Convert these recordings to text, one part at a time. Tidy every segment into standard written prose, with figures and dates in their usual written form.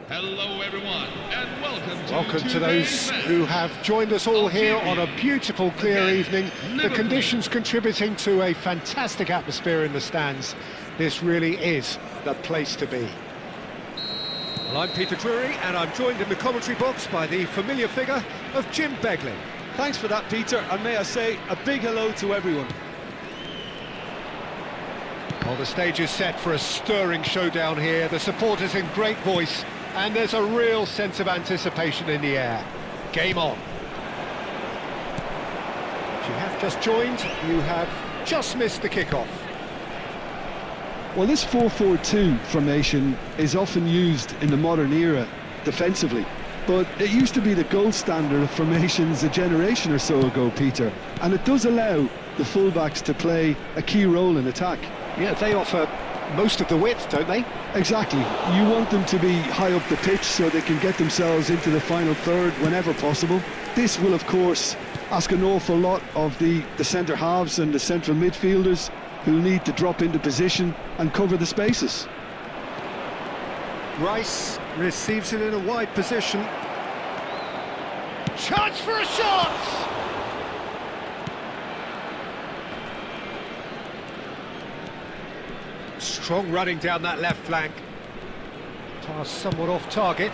Hello everyone, and welcome to those who have joined us all here on a beautiful, clear evening. The conditions contributing to a fantastic atmosphere in the stands. This really is the place to be. Well, I'm Peter Drury, and I'm joined in the commentary box by the familiar figure of Jim Beglin. Thanks for that, Peter, and may I say a big hello to everyone. Well, the stage is set for a stirring showdown here. The supporters in great voice, and there's a real sense of anticipation in the air. Game on. If you have just joined, you have just missed the kickoff. Well, this 4-4-2 formation is often used in the modern era defensively, but it used to be the gold standard of formations a generation or so ago, Peter, and it does allow the fullbacks to play a key role in attack. Yeah, they offer most of the width, don't they? Exactly. You want them to be high up the pitch so they can get themselves into the final third whenever possible. This will, of course, ask an awful lot of the centre halves and the central midfielders, who need to drop into position and cover the spaces. Rice receives it in a wide position. Chance for a shot! Strong running down that left flank. Pass somewhat off target.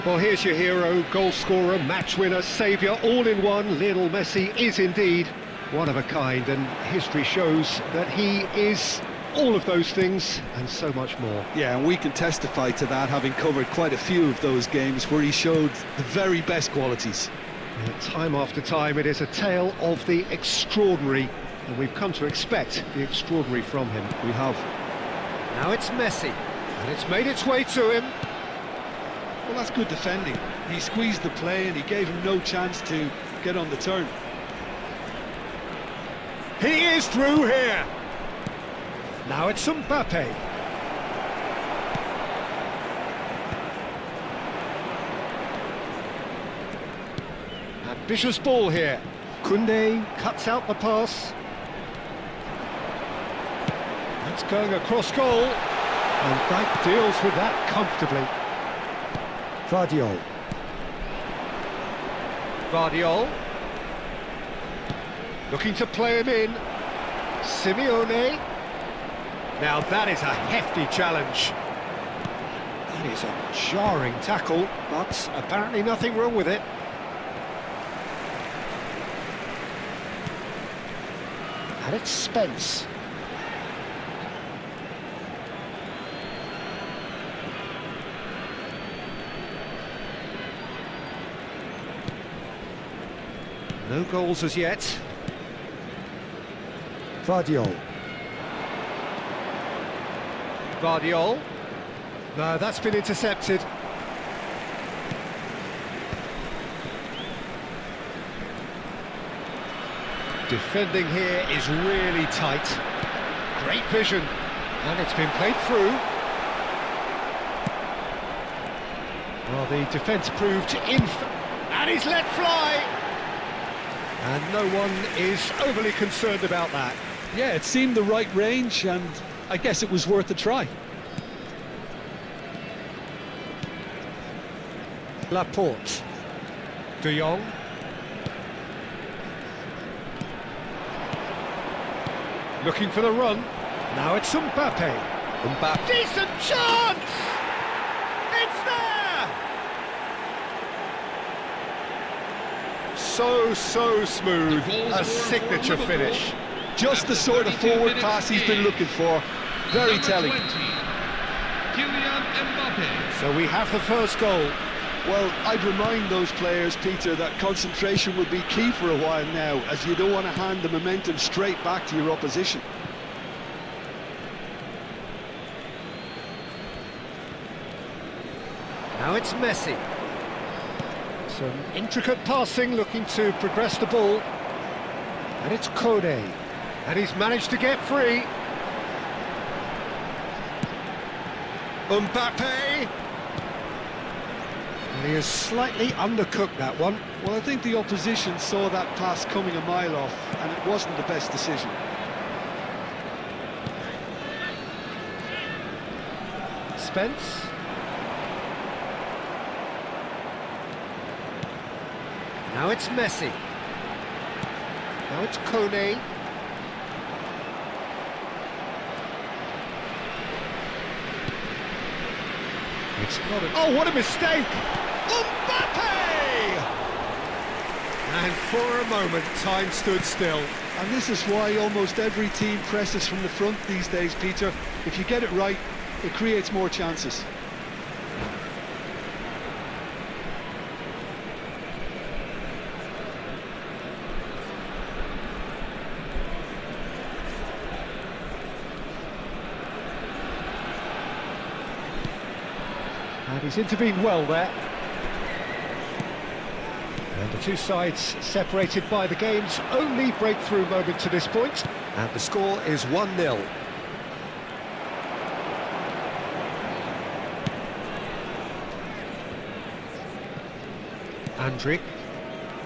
Well, here's your hero, goal scorer, match winner, saviour, all in one. Lionel Messi is indeed one of a kind, and history shows that he is all of those things and so much more. Yeah, and we can testify to that, having covered quite a few of those games where he showed the very best qualities. Time after time, it is a tale of the extraordinary, and we've come to expect the extraordinary from him. We have. Now it's Messi, and it's made its way to him. Well, that's good defending. He squeezed the play and he gave him no chance to get on the turn. He is through here. Now it's Mbappe. Ambitious ball here. Koen cuts out the pass. That's going across goal. And that deals with that comfortably. Vardiol. Looking to play him in. Simeone. Now that is a hefty challenge. That is a jarring tackle, but apparently nothing wrong with it. And it's Spence. No goals as yet. Vardiol. No, that's been intercepted. Defending here is really tight. Great vision. And it's been played through. Well, the defence proved and he's let fly. And no one is overly concerned about that. Yeah, it seemed the right range, and I guess it was worth a try. Laporte. De Jong. Looking for the run. Now it's Mbappe. Decent chance! It's there! So smooth. A signature finish. Just the sort of forward pass he's been looking for. Very telling. So we have the first goal. Well, I'd remind those players, Peter, that concentration will be key for a while now, as you don't want to hand the momentum straight back to your opposition. Now it's Messi. Some intricate passing, looking to progress the ball. And it's Koen. And he's managed to get free. Mbappe. And he has slightly undercooked that one. Well, I think the opposition saw that pass coming a mile off, and it wasn't the best decision. suspense. Now it's Messi. Now it's Koen. It's not a... Oh, what a mistake! Mbappe! And for a moment, time stood still. And this is why almost every team presses from the front these days, Peter. If you get it right, it creates more chances. And he's intervened well there. And the two sides separated by the game's only breakthrough moment to this point. And the score is 1-0. Andrik.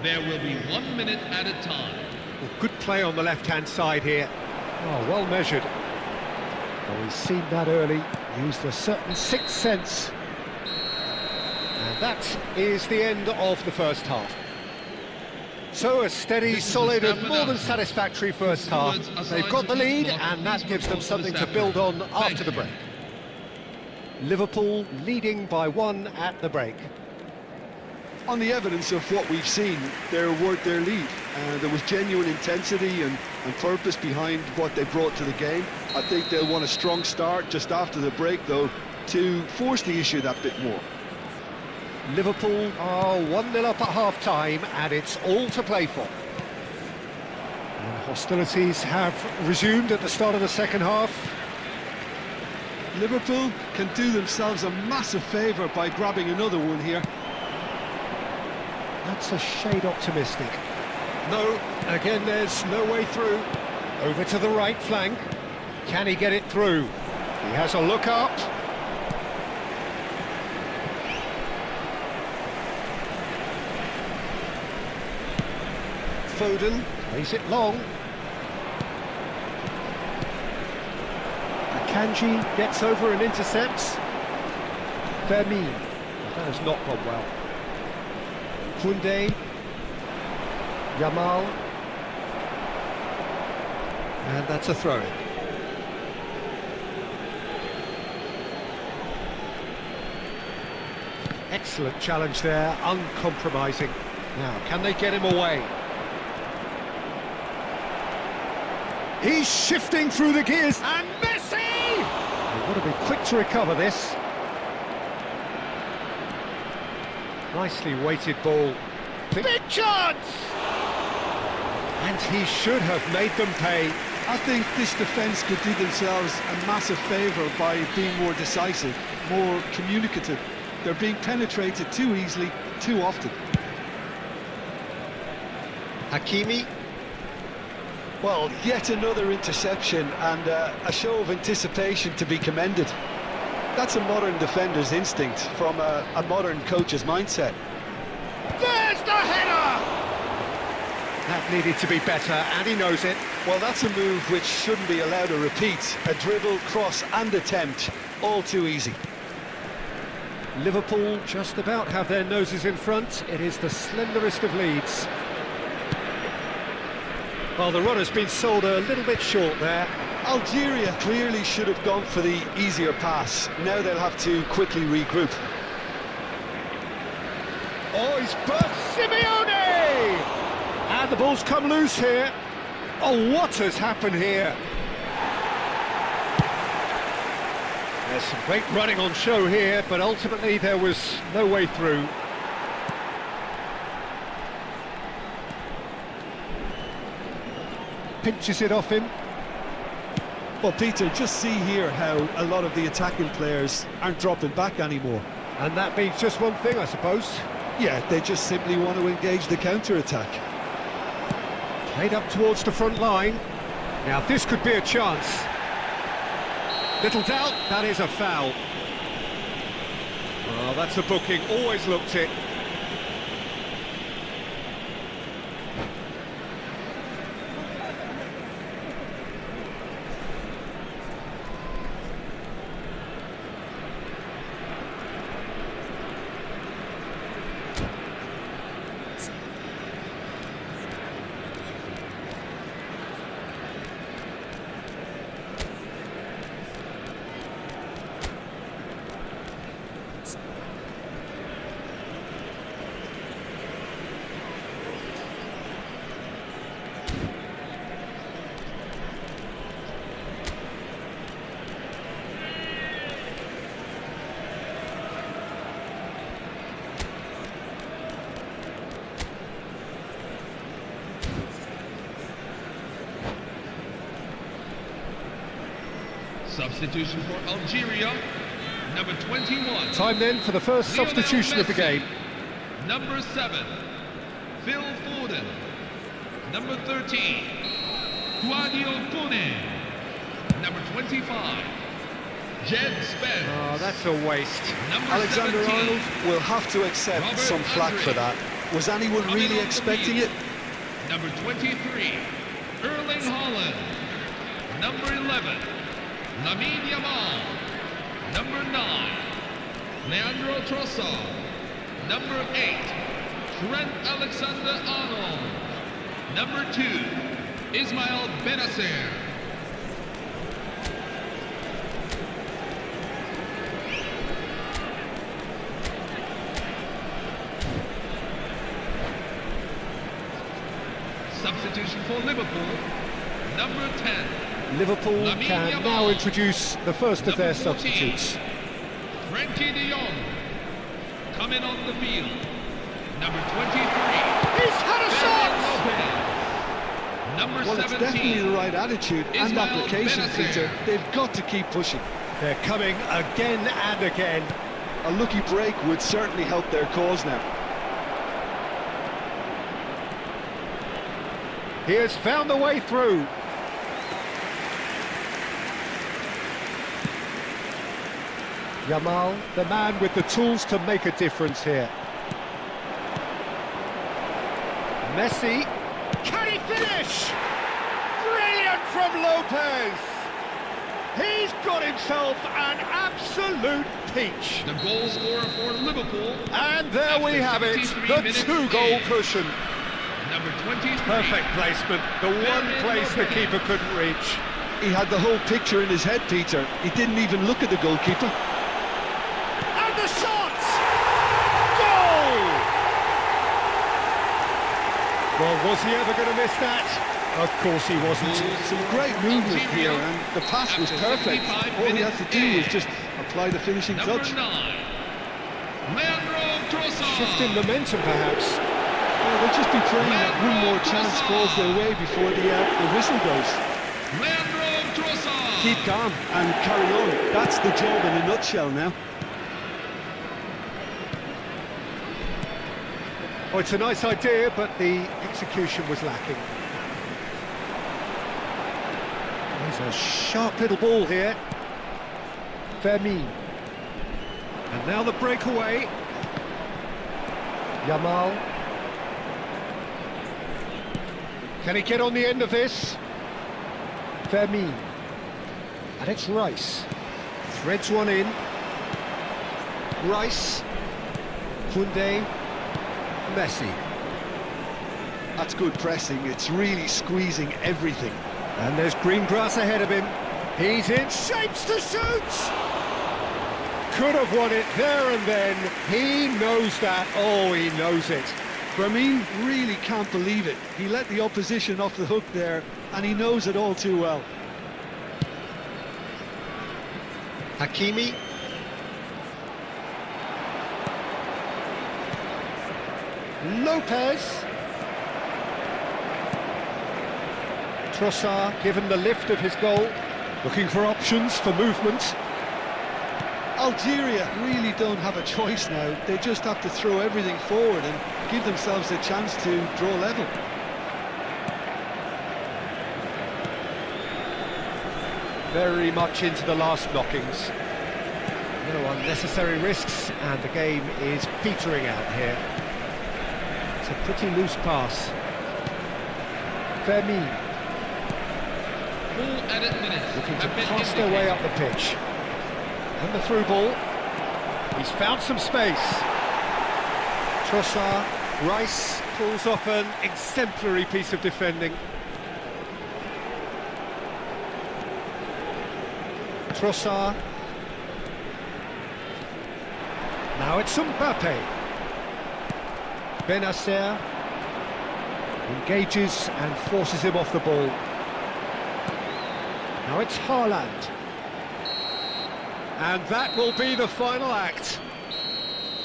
There will be 1 minute at a time. Well, good play on the left-hand side here. Oh, well measured. Well, he's seen that early, used a certain sixth sense. And that is the end of the first half. So a steady, solid and more than satisfactory first half. They've got the lead and that gives them something to build on after the break. Liverpool leading by 1 at the break. On the evidence of what we've seen, they're worth their lead. There was genuine intensity and purpose behind what they brought to the game. I think they'll want a strong start just after the break, though, to force the issue that bit more. Liverpool are 1-0 up at half-time and it's all to play for. And hostilities have resumed at the start of the second half. Liverpool can do themselves a massive favour by grabbing another one here. That's a shade optimistic. No, again there's no way through. Over to the right flank. Can he get it through? He has a look up. Foden plays it long. Akanji gets over and intercepts. Vermeer. That has not gone well. Koundé. Yamal. And that's a throw-in. Excellent challenge there, uncompromising. Now, can they get him away? He's shifting through the gears, and Messi! They've got to be quick to recover this. Nicely weighted ball. Big chance! And he should have made them pay. I think this defence could do themselves a massive favour by being more decisive, more communicative. They're being penetrated too easily, too often. Hakimi. Well, yet another interception and a show of anticipation to be commended. That's a modern defender's instinct from a modern coach's mindset. There's the header! That needed to be better, and he knows it. Well, that's a move which shouldn't be allowed to repeat. A dribble, cross and attempt, all too easy. Liverpool just about have their noses in front. It is the slenderest of leads. Well, the run has been sold a little bit short there. Algeria clearly should have gone for the easier pass. Now they'll have to quickly regroup. Oh, he's burst Simeone! And the ball's come loose here. Oh, what has happened here? There's some great running on show here, but ultimately there was no way through. Pinches it off him. Well, Peter, just see here how a lot of the attacking players aren't dropping back anymore. And that means just one thing, I suppose. Yeah, they just simply want to engage the counter-attack. Played up towards the front line. Now this could be a chance. Little doubt, that is a foul. Well, that's a booking, always looked it. Substitution for Algeria, number 21. Time then for the first Lionel substitution of the Messi. game. Number 7, Phil Foden. Number 13, Koen. Number 25, Jed Spence. Oh, that's a waste. Number Alexander 17, Arnold will have to accept Robert some flack for Andre. that. Was anyone Coming really on the expecting field. it? Number 23, Erling Haaland. Number 11, Lamine Yamal. Number 9, Leandro Trossard. Number 8, Trent Alexander-Arnold. Number 2, Ismail Benacer. Substitution for Liverpool, number 10, Liverpool Lamine can Yamal. now introduce the first of their Number 14. substitutes. Frankie de Jong. Coming on the field, number 23, He's had a shot! Number Well, it's 17, definitely the right attitude and Ismail application, Benacer. Peter. They've got to keep pushing. They're coming again and again. A lucky break would certainly help their cause now. He has found the way through. Yamal, the man with the tools to make a difference here. Messi, can he finish? Brilliant from Lopez. He's got himself an absolute peach. the goal scorer for Liverpool, And there we have it, 73 the minutes two-goal in. cushion. number 23, Perfect placement, the one place the keeper couldn't reach. He had the whole picture in his head, Peter. He didn't even look at the goalkeeper. And the shot! Goal! Well, was he ever going to miss that? Of course he wasn't. Some great movement here, and the pass was perfect. All he had to do was just apply the finishing number touch. 9, Leandro Trossard. Shifting momentum, perhaps. Well, they'll just be praying that one more chance falls their way before the whistle goes. Leandro Trossard. Keep calm and carry on. That's the job in a nutshell now. Oh, it's a nice idea, but the execution was lacking. There's a sharp little ball here. Fermin. And now the breakaway. Yamal. Can he get on the end of this? Fermin. And it's Rice. Threads one in. Rice. Koundé. Messi. That's good pressing. It's really squeezing everything. And there's green grass ahead of him. He's in shapes to shoot! Could have won it there and then. He knows that. Oh, he knows it. Fermin really can't believe it. He let the opposition off the hook there, and he knows it all too well. Hakimi. Lopez. Trossard given the lift of his goal. Looking for options for movement. Algeria really don't have a choice now. They just have to throw everything forward and give themselves a chance to draw level. Very much into the last knockings. No unnecessary risks, and the game is petering out here. It's a pretty loose pass. Fermin Full added minutes looking to have been pass their way up indicated. the pitch. And the through ball. He's found some space. Trossard, Rice pulls off an exemplary piece of defending. Trossard. Now it's Mbappe. Benacer engages and forces him off the ball. Now it's Haaland. And that will be the final act.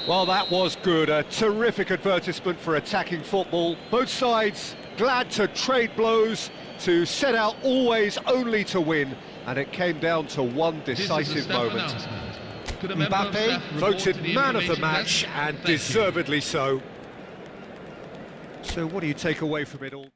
Well, that was good. A terrific advertisement for attacking football. Both sides glad to trade blows, to set out always only to win. and it came down to one decisive moment. Mbappe voted man of the match, and deservedly so. So what do you take away from it all?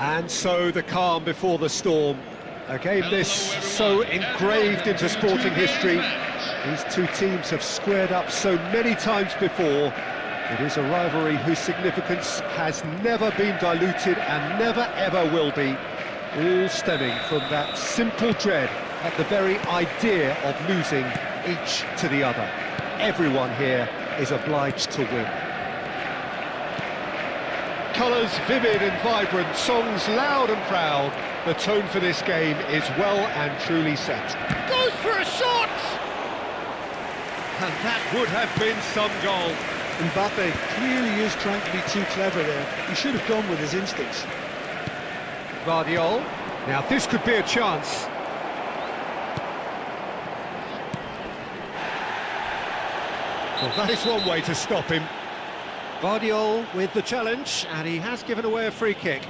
And so the calm before the storm. A game this so engraved into sporting history. These two teams have squared up so many times before. It is a rivalry whose significance has never been diluted and never ever will be. All stemming from that simple dread at the very idea of losing each to the other. Everyone here is obliged to win. Colours vivid and vibrant, songs loud and proud. The tone for this game is well and truly set. Goes for a shot! And that would have been some goal. Mbappe clearly is trying to be too clever there. He should have gone with his instincts. Guardiola. Now this could be a chance. Well, that is one way to stop him. Guardiola with the challenge, and he has given away a free kick.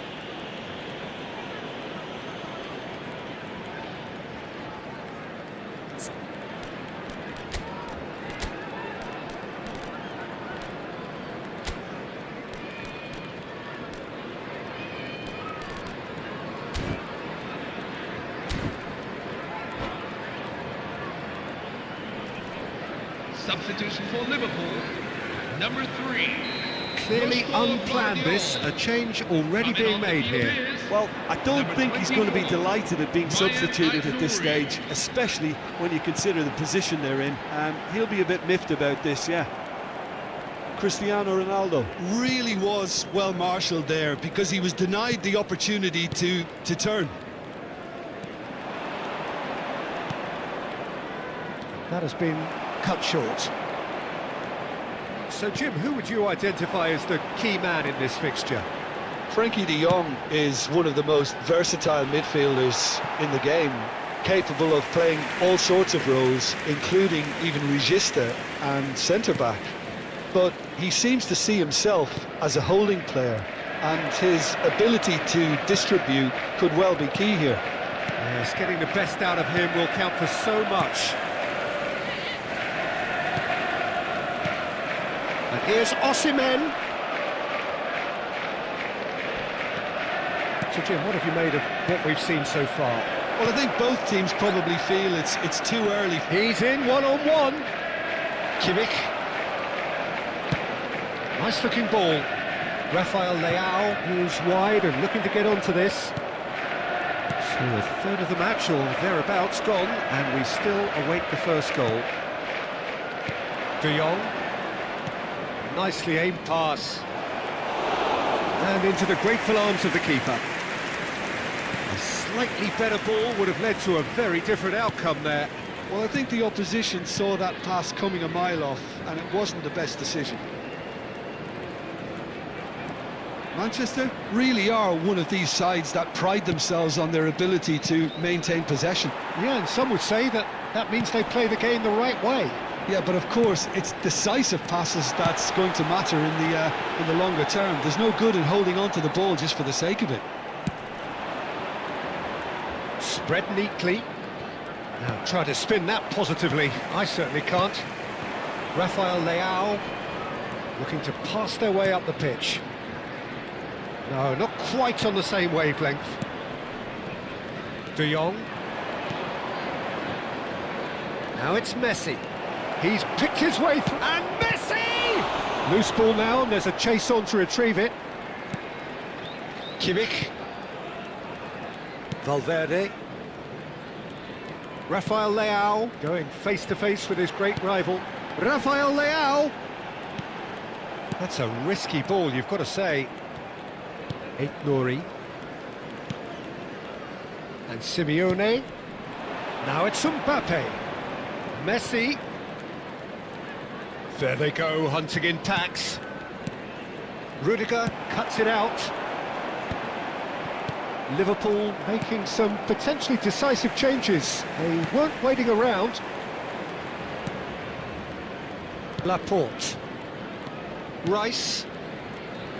Substitution for Liverpool, number 3. Clearly unplanned this, a change already being made here. Well, I don't think he's going to be delighted at being substituted at this stage, especially when you consider the position they're in. He'll be a bit miffed about this, yeah. Cristiano Ronaldo really was well marshalled there because he was denied the opportunity to turn. That has been cut short. So, Jim, who would you identify as the key man in this fixture? Frankie de Jong is one of the most versatile midfielders in the game, capable of playing all sorts of roles, including even regista and centre-back. But he seems to see himself as a holding player, and his ability to distribute could well be key here. Yes, getting the best out of him will count for so much. And here's Osimhen. So Jim, what have you made of what we've seen so far? Well, I think both teams probably feel it's too early. He's in one-on-one. Kimmich. Nice looking ball. Rafael Leao, who's wide and looking to get onto this. So a third of the match or thereabouts gone, and we still await the first goal. De Jong. Nicely aimed pass. And into the grateful arms of the keeper. A slightly better ball would have led to a very different outcome there. Well, I think the opposition saw that pass coming a mile off, and it wasn't the best decision. Manchester really are one of these sides that pride themselves on their ability to maintain possession. Yeah, and some would say that means they play the game the right way. Yeah, but of course, it's decisive passes that's going to matter in the longer term. There's no good in holding on to the ball just for the sake of it. Spread neatly. Now try to spin that positively. I certainly can't. Rafael Leao looking to pass their way up the pitch. No, not quite on the same wavelength. De Jong. Now it's Messi. He's picked his way through, and Messi! Loose ball now, and there's a chase on to retrieve it. Kimmich. Valverde. Rafael Leao going face-to-face with his great rival. Rafael Leao! That's a risky ball, you've got to say. Nouri. And Simeone. Now it's Mbappe. Messi. There they go, hunting in tacks. Rudiger cuts it out. Liverpool making some potentially decisive changes. They weren't waiting around. Laporte. Rice.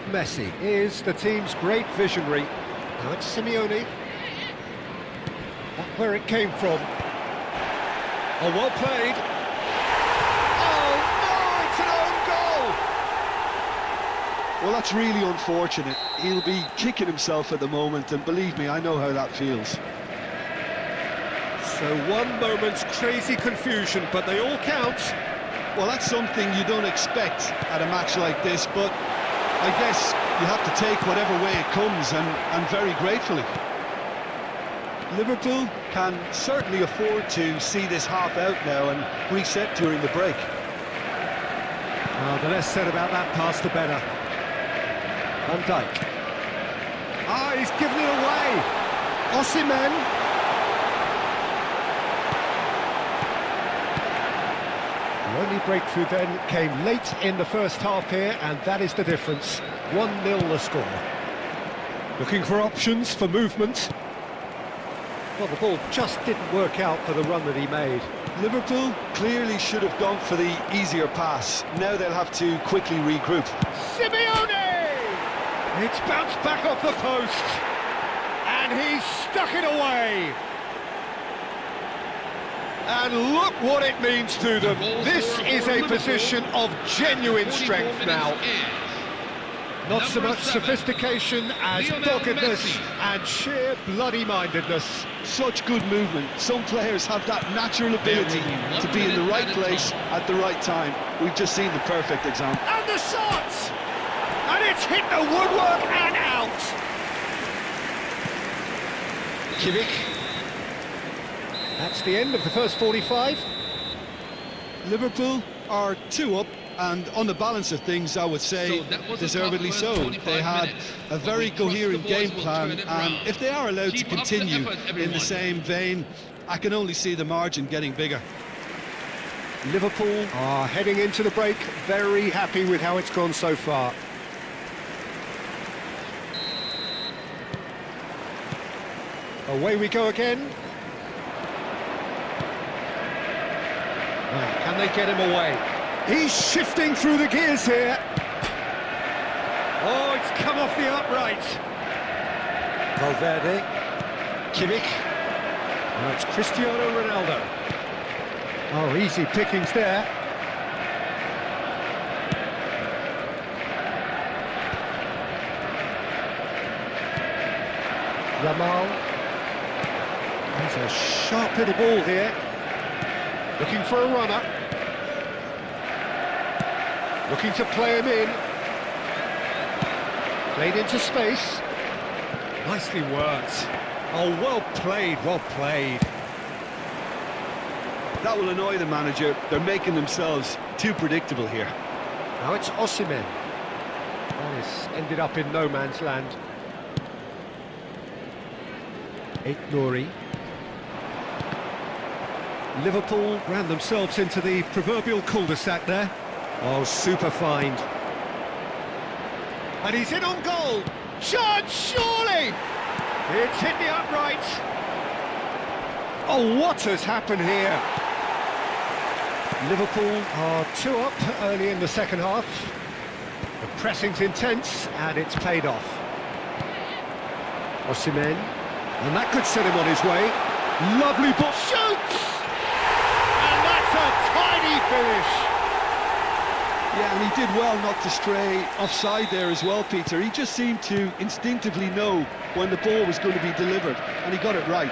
Messi is the team's great visionary. Now it's Simeone. That's where it came from. Oh, well played. Oh no, it's an own goal! Well, that's really unfortunate. He'll be kicking himself at the moment, and believe me, I know how that feels. So one moment's crazy confusion, but they all count. Well, that's something you don't expect at a match like this, but I guess you have to take whatever way it comes, and very gratefully. Liverpool can certainly afford to see this half out now and reset during the break. Oh, the less said about that pass, the better. Van Dijk. Ah, he's given it away. Osimhen. The only breakthrough then came late in the first half here, and that is the difference. 1-0 the score. Looking for options, for movement. Well, the ball just didn't work out for the run that he made. Liverpool clearly should have gone for the easier pass. Now they'll have to quickly regroup. Simeone! It's bounced back off the post. And he's stuck it away. And look what it means to them. This is a position of genuine strength now. Not so much sophistication as doggedness and sheer bloody-mindedness. Such good movement. Some players have that natural ability to be in the right place at the right time. We've just seen the perfect example. And the shot! And it's hit the woodwork and out. Kimmich. That's the end of the first 45. Liverpool are 2 up, and on the balance of things, I would say deservedly so. They had a very coherent game plan, and if they are allowed to continue in the same vein, I can only see the margin getting bigger. Liverpool are heading into the break very happy with how it's gone so far. Away we go again. Well, can they get him away? He's shifting through the gears here. Oh, it's come off the upright. Valverde. Kimmich. Now it's Cristiano Ronaldo. Oh, easy pickings there. Yamal. There's a sharp little ball here. Looking for a runner. Looking to play him in. Played into space. Nicely worked. Oh, well played, well played. That will annoy the manager. They're making themselves too predictable here. Now it's Osimhen. Oh, this ended up in no man's land. Nouri. Liverpool ran themselves into the proverbial cul-de-sac there. Oh, super find. And he's in on goal. Shot, surely! It's hit the upright. Oh, what has happened here? Liverpool are 2 up early in the second half. The pressing's intense and it's paid off. Osimhen, and that could set him on his way. Lovely ball, shoots! And that's a tiny finish. Yeah, and he did well not to stray offside there as well, Peter. He just seemed to instinctively know when the ball was going to be delivered, and he got it right.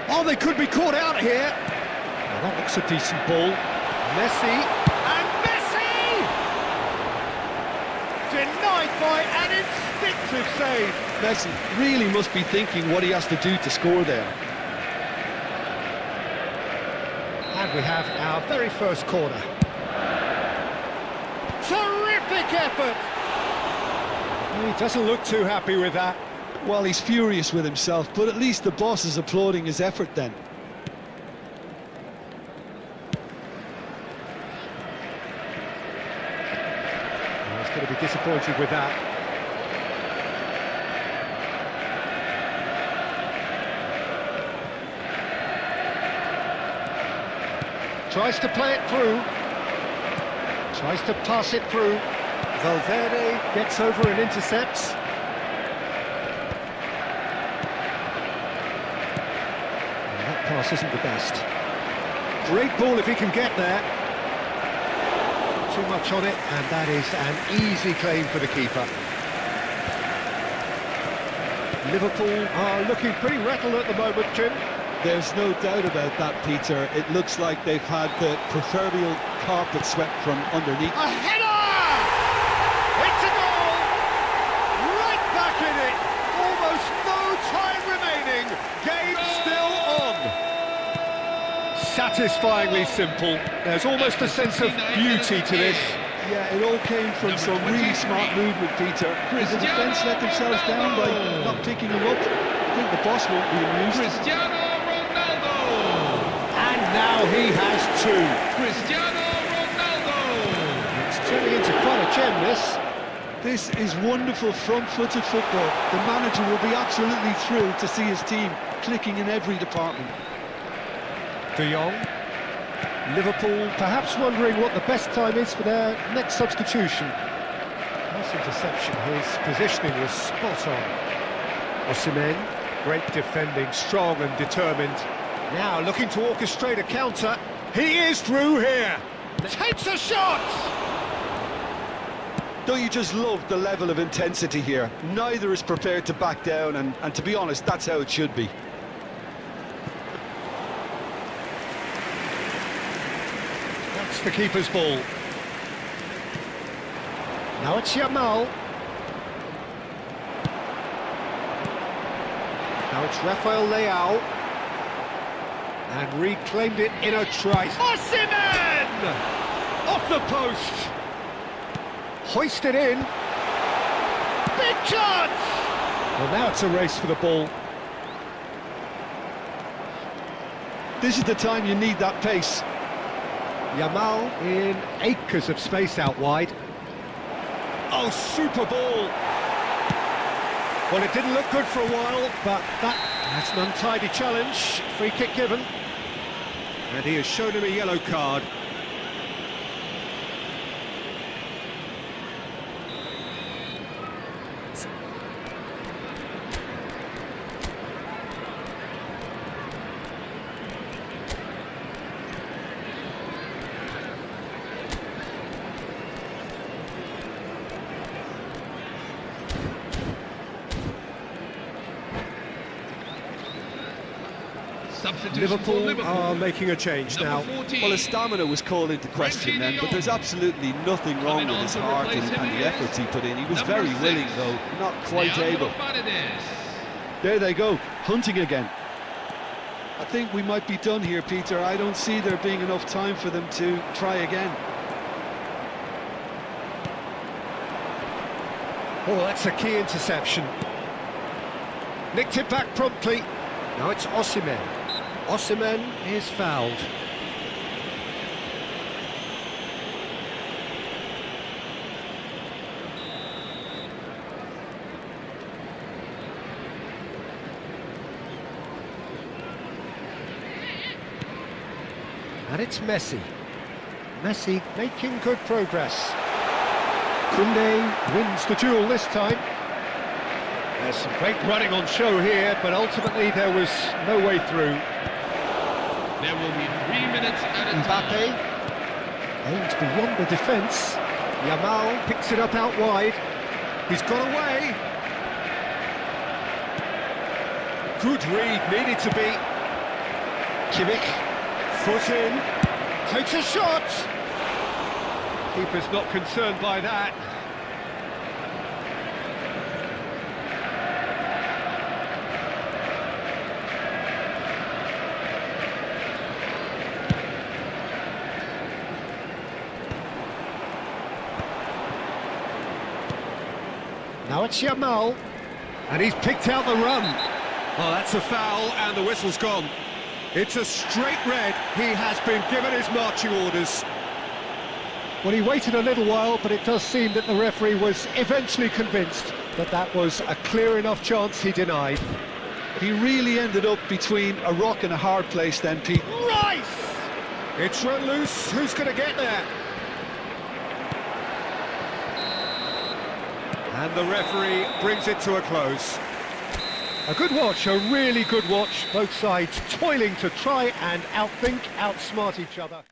Oh, they could be caught out here. Well, that looks a decent ball. Messi, and Messi! Denied by an instinctive save. Messi really must be thinking what he has to do to score there. And we have our very first corner. Terrific effort! He doesn't look too happy with that. Well, he's furious with himself, but at least the boss is applauding his effort then. He's going to be disappointed with that. Tries to play it through. Tries to pass it through. Valverde gets over and intercepts. And that pass isn't the best. Great ball if he can get there. Too much on it, and that is an easy claim for the keeper. Liverpool are looking pretty rattled at the moment, Jim. There's no doubt about that, Peter. It looks like they've had the proverbial carpet swept from underneath. A header! It's a goal! Right back in it! Almost no time remaining. Game still on. Satisfyingly simple. There's almost a sense of beauty to this. Yeah, it all came from some really smart movement, Peter. The defence let themselves down by not picking him up. I think the boss won't be amused. Cristiano Ronaldo! And now he has two. Cristiano Ronaldo! It's turning into quite a gem, this. This is wonderful front-footed football. The manager will be absolutely thrilled to see his team clicking in every department. De Jong. Liverpool perhaps wondering what the best time is for their next substitution. Nice interception, his positioning was spot on. Osimhen, great defending, strong and determined. Now looking to orchestrate a counter. He is through here. Takes a shot! Don't you just love the level of intensity here? Neither is prepared to back down, and to be honest, that's how it should be. That's the keeper's ball. Now it's Yamal. Now it's Rafael Leao. And reclaimed it in a trice. Osimhen! Off the post! Hoisted in. Big chance! Well, now it's a race for the ball. This is the time you need that pace. Yamal in acres of space out wide. Oh, super ball! Well, it didn't look good for a while, but that's an untidy challenge. Free kick given. And he has shown him a yellow card. Liverpool are making a change now. Well, his stamina was called into question then, but there's absolutely nothing wrong with his heart and the efforts he put in. He was very willing, though, not quite able. There they go, hunting again. I think we might be done here, Peter. I don't see there being enough time for them to try again. Oh, that's a key interception. Nicked it back promptly. Now it's Osimhen. Osimhen is fouled. And it's Messi. Messi making good progress. Koen wins the duel this time. There's some great running on show here, but ultimately there was no way through. There will be 3 minutes at a Mbappe aims beyond the defence. Yamal picks it up out wide. He's got away. Good read, needed to be. Kimmich, foot in, takes a shot. Keeper's not concerned by that. Now it's Yamal, and he's picked out the run. Oh, that's a foul, and the whistle's gone. It's a straight red. He has been given his marching orders. Well, he waited a little while, but it does seem that the referee was eventually convinced that that was a clear enough chance he denied. He really ended up between a rock and a hard place then, Pete. Rice! It's run loose. Who's going to get there? And the referee brings it to a close. A good watch, a really good watch. Both sides toiling to try and outthink, outsmart each other.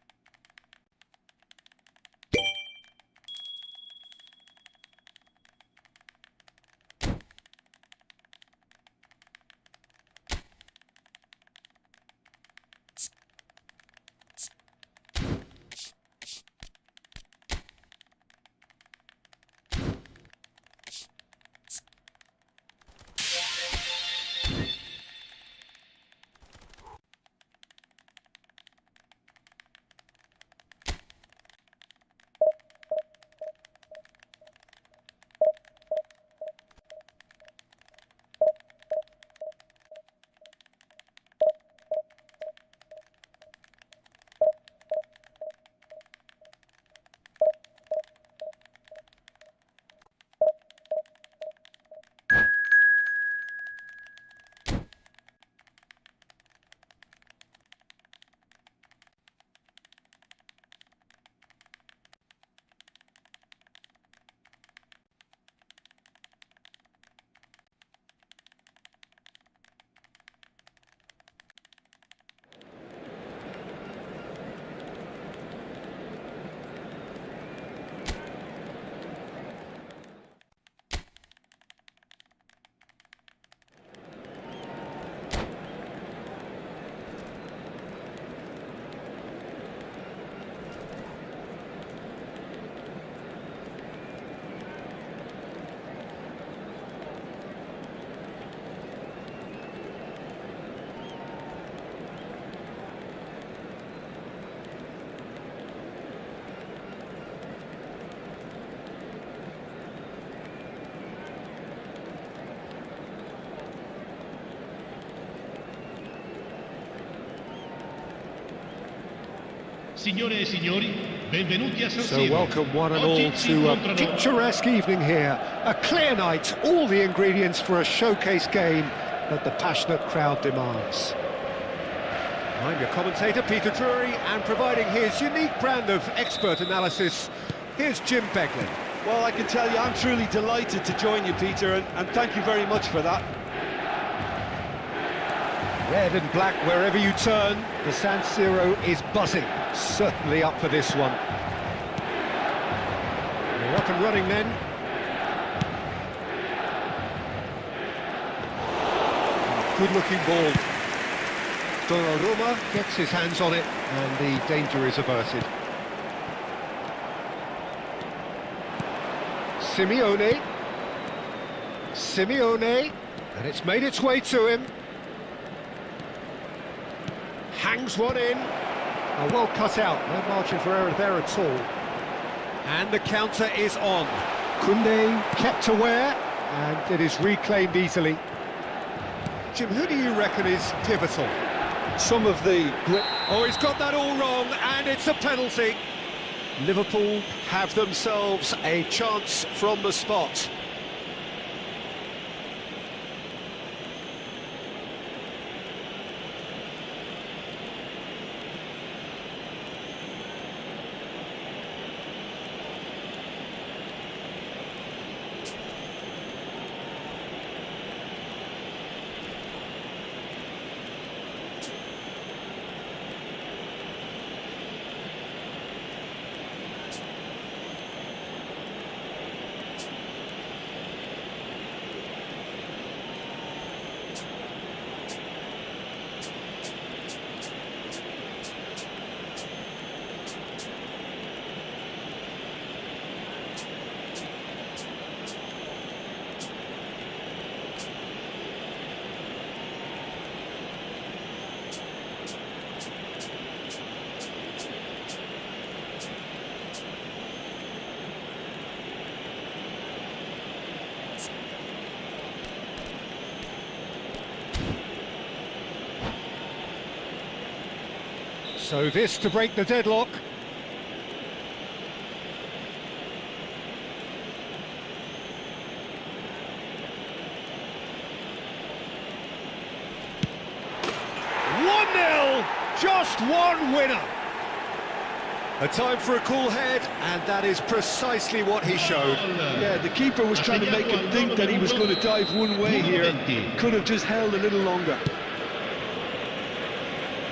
Signore e signori, benvenuti a San So Siro. welcome one and all to a picturesque evening here. A clear night, all the ingredients for a showcase game that the passionate crowd demands. I'm your commentator, Peter Drury, and providing his unique brand of expert analysis, here's Jim Beglin. Well, I can tell you, I'm truly delighted to join you, Peter, and thank you very much for that. Red and black wherever you turn, the San Siro is buzzing. Certainly up for this one. We're up and running then. Good looking ball. Donnarumma gets his hands on it, and the danger is averted. Simeone, and it's made its way to him. Hangs one in. Oh, well cut out, no margin for error there at all. And the counter is on. Koen kept aware, and it is reclaimed easily. Jim, who do you reckon is pivotal? Some of the... Oh, he's got that all wrong, and it's a penalty. Liverpool have themselves a chance from the spot. So this to break the deadlock. Just one winner. A time for a cool head, and that is precisely what he showed. Yeah, the keeper was trying to make him think that he was going to dive one way here. Could have just held a little longer.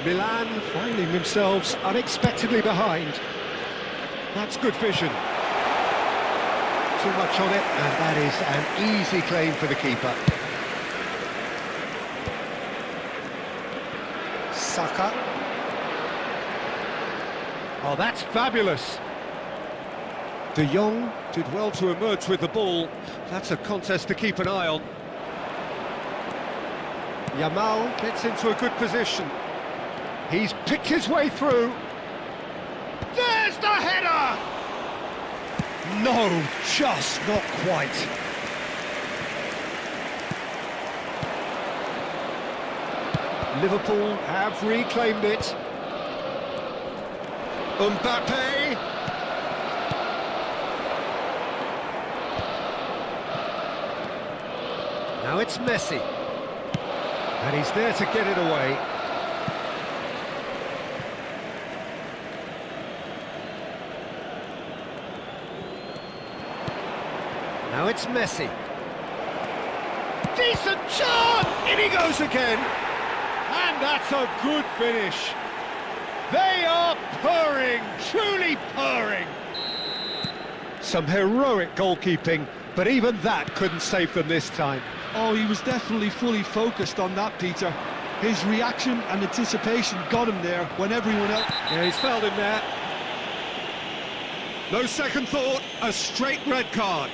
Milan finding themselves unexpectedly behind. That's good vision. Too much on it, and that is an easy claim for the keeper. Saka. Oh, that's fabulous. De Jong did well to emerge with the ball. That's a contest to keep an eye on. Yamal gets into a good position. He's picked his way through. There's the header! No, just not quite. Liverpool have reclaimed it. Mbappe. Now it's Messi. And he's there to get it away. Now it's Messi. Decent chance! In he goes again. And that's a good finish. They are purring, truly purring. Some heroic goalkeeping, but even that couldn't save them this time. Oh, he was definitely fully focused on that, Peter. His reaction and anticipation got him there when everyone else... Yeah, he's fouled him there. No second thought, a straight red card.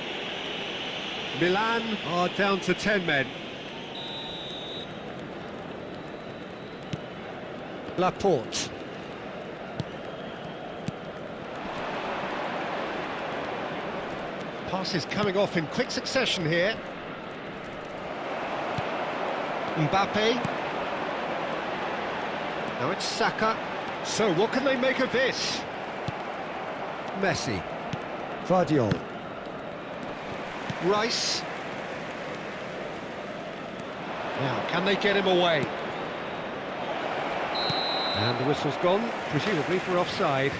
Milan are down to 10 men. Laporte. Passes coming off in quick succession here. Mbappe. Now it's Saka. So what can they make of this? Messi. Vardiol. Rice. Now, can they get him away? And the whistle's gone, presumably for offside.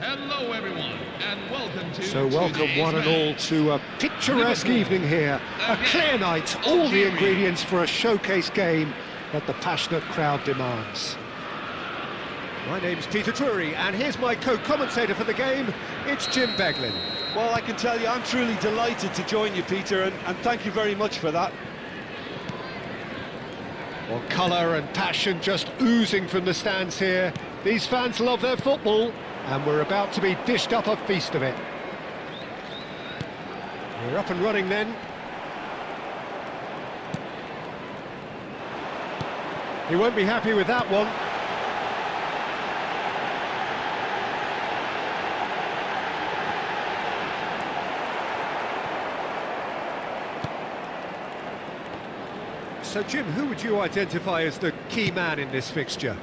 Hello everyone, and welcome to So welcome today's one and match. all to a picturesque Liverpool evening here. A clear night, all the ingredients for a showcase game that the passionate crowd demands. My name's Peter Drury, and here's my co-commentator for the game. It's Jim Beglin. Well, I can tell you, I'm truly delighted to join you, Peter, and thank you very much for that. Well, colour and passion just oozing from the stands here. These fans love their football, and we're about to be dished up a feast of it. We're up and running then. He won't be happy with that one. So, Jim, who would you identify as the key man in this fixture?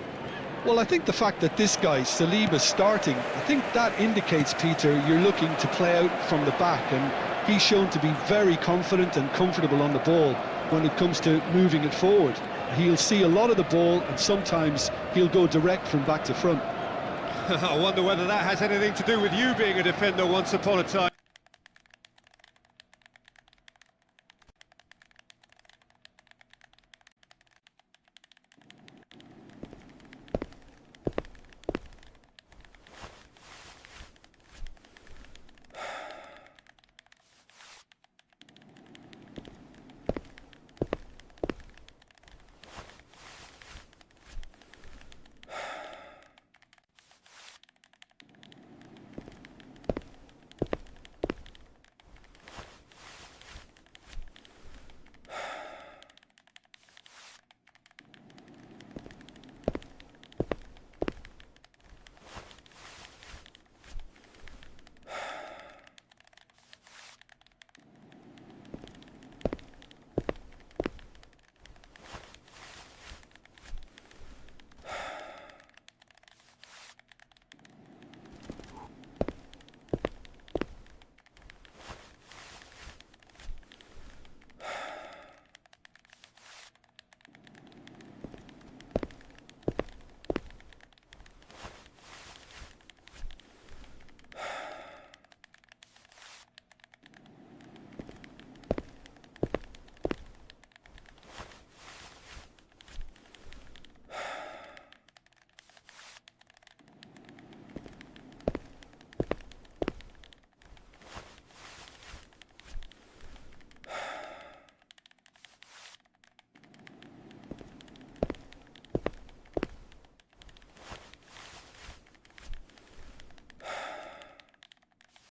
Well, I think the fact that this guy, Saliba's starting, I think that indicates, Peter, you're looking to play out from the back, and he's shown to be very confident and comfortable on the ball when it comes to moving it forward. He'll see a lot of the ball, and sometimes he'll go direct from back to front. I wonder whether that has anything to do with you being a defender once upon a time.